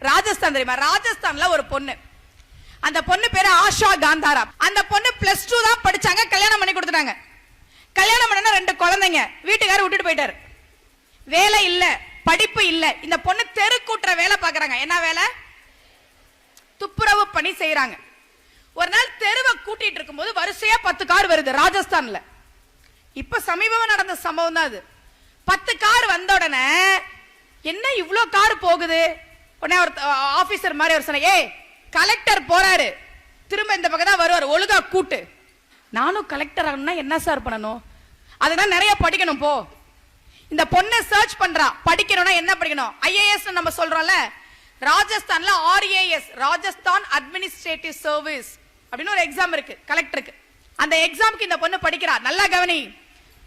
ராஜஸ்தான் தெரியுமா? ராஜஸ்தான்ல ஒரு பொண்ணு, அந்த பொண்ணு பேரு ஆஷா காந்தாரா. அந்த பொண்ணு +2 தான் படிச்சாங்க, கல்யாணம் பண்ணி கொடுத்துட்டாங்க. கல்யாணம் பண்ணா 2 குழந்தைங்க, வீட்டுக்காரர் விட்டுட்டு போயிட்டாரு. வேலை இல்ல, படிப்பு இல்ல. இந்த பொண்ணு தெருக்கூட்டுற வேலை பாக்குறாங்க. என்ன வேலை? துப்புரவு பணி செய்யறாங்க. ஒரு நாள் தெருவை கூட்டிட்டு இருக்கும்போது வரிசையா 10 கார் வருது ராஜஸ்தான்ல. இப்ப சமீபமா நடந்த சம்பவம் தான் அது. 10 கார் வந்த உடனே என்ன இவ்ளோ கார் போகுது? உடனே ஒரு ஆபீசர் மாதிரி ஒரு சொன்ன, ஏய் கலெக்டர் போறாரு, திரும்ப இந்த பக்கம் தான் வருவார், ஒழுங்கா கூட்டு. நானும் கலெக்டர் ஆகணும்னா என்ன சார் பண்ணணும்? அதுதான் நிறைய படிக்கணும். போ. இந்த பொண்ணை சர்ச் பண்றா. படிக்கணும்னா என்ன படிக்கணும்? IAS நம்ம சொல்றோம்ல, ராஜஸ்தான்ல RAS, ராஜஸ்தான் அட்மினிஸ்ட்ரேட்டிவ் சர்வீஸ் அப்படின்னு ஒரு எக்ஸாம் இருக்கு கலெக்டருக்கு. அந்த எக்ஸாமுக்கு இந்த பொண்ணு படிக்கிறா. நல்லா கவனி.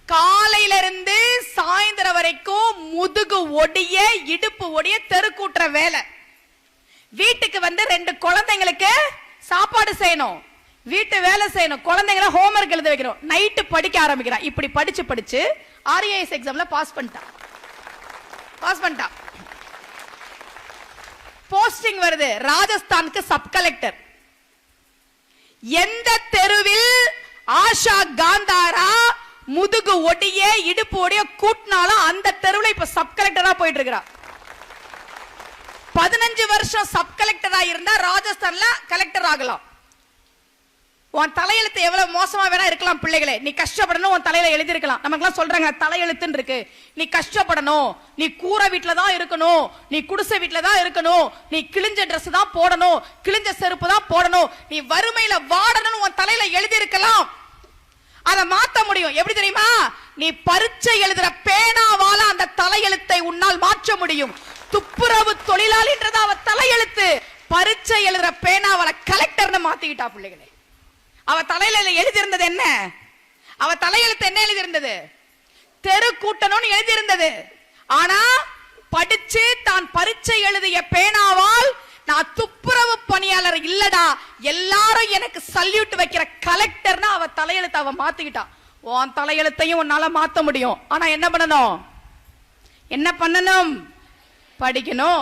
காலையில இருந்து சாயந்தரம் வரைக்கும் முதுகு ஒடிய இடுப்பு ஒடிய தெருக்கூட்டுற வேலை. வீட்டுக்கு வந்து 2 குழந்தைங்களுக்கு சாப்பாடு செய்யணும், வீட்டு வேலை செய்யணும், குழந்தைங்களை ஹோம்வொர்க் எழுத வைக்கணும், நைட்டு படிக்க ஆரம்பிக்கிறா. இப்படி படிச்சு படிச்சு RAS எக்ஸாம்ல பாஸ் பண்ணிட்டா. போஸ்டிங் வருது ராஜஸ்தானுக்கு சப் கலெக்டர். எந்த தெருவில் ஆஷா காந்தாரா முதுகு ஒடிய இடுப்பு ஒடிய கூட்டினாலும் அந்த தெருவில் இப்ப சப் கலெக்டரா போயிட்டு இருக்கிறா. 15 வருஷம் சப் கலெக்டரா இருந்தா ராஜஸ்தான்ல கலெக்டர் ஆகலாம். உன் தலையெழுத்து எவ்வளவு மோசமா வேணா இருக்கலாம் பிள்ளைகளே, நீ கஷ்டப்படணும், உன் தலையில எழுதி இருக்கலாம். நமக்கு சொல்றாங்க தலையெழுத்துன்னு இருக்கு, நீ கஷ்டப்படணும், நீ கூரை வீட்டுல தான் இருக்கணும், நீ குடிசை வீட்டுல தான் இருக்கணும், நீ கிழிஞ்ச ட்ரெஸ் தான் போடணும், கிழிஞ்ச செருப்பு தான் போடணும், நீ வறுமையில வாடணும், உன் தலையில எழுதி இருக்கலாம். அதை மாத்த முடியும். எப்படி தெரியுமா? நீ பரீட்சை எழுதுற பேனாவால அந்த தலையெழுத்தை உன்னால் மாற்ற முடியும். துப்புரவு தொழிலாளின்றது அவ தலையெழுத்து. பரீட்சை எழுதுற பேனாவால கலெக்டர்னு மாத்திக்கிட்டா பிள்ளைகளே. அவ தலையில எழுதியிருந்தது என்ன? அவ தலையெழுத்து என்ன எழுதியிருந்தது? தெரு கூட்டணும்னு எழுதியிருந்தது. ஆனா படிச்சு தான் பரீட்சை எழுதிய பேனாவால் நான் துப்புரவு பணியாளர் இல்லடா, எல்லாரும் எனக்கு சல்யூட் வைக்கிற கலெக்டர்னா அவ தலையெழுத்து அவ மாத்திக்கிட்டா. உன் தலையெழுத்தையும் உன்னால மாத்த முடியும். ஆனா என்ன பண்ணணும்? படிக்கணும்.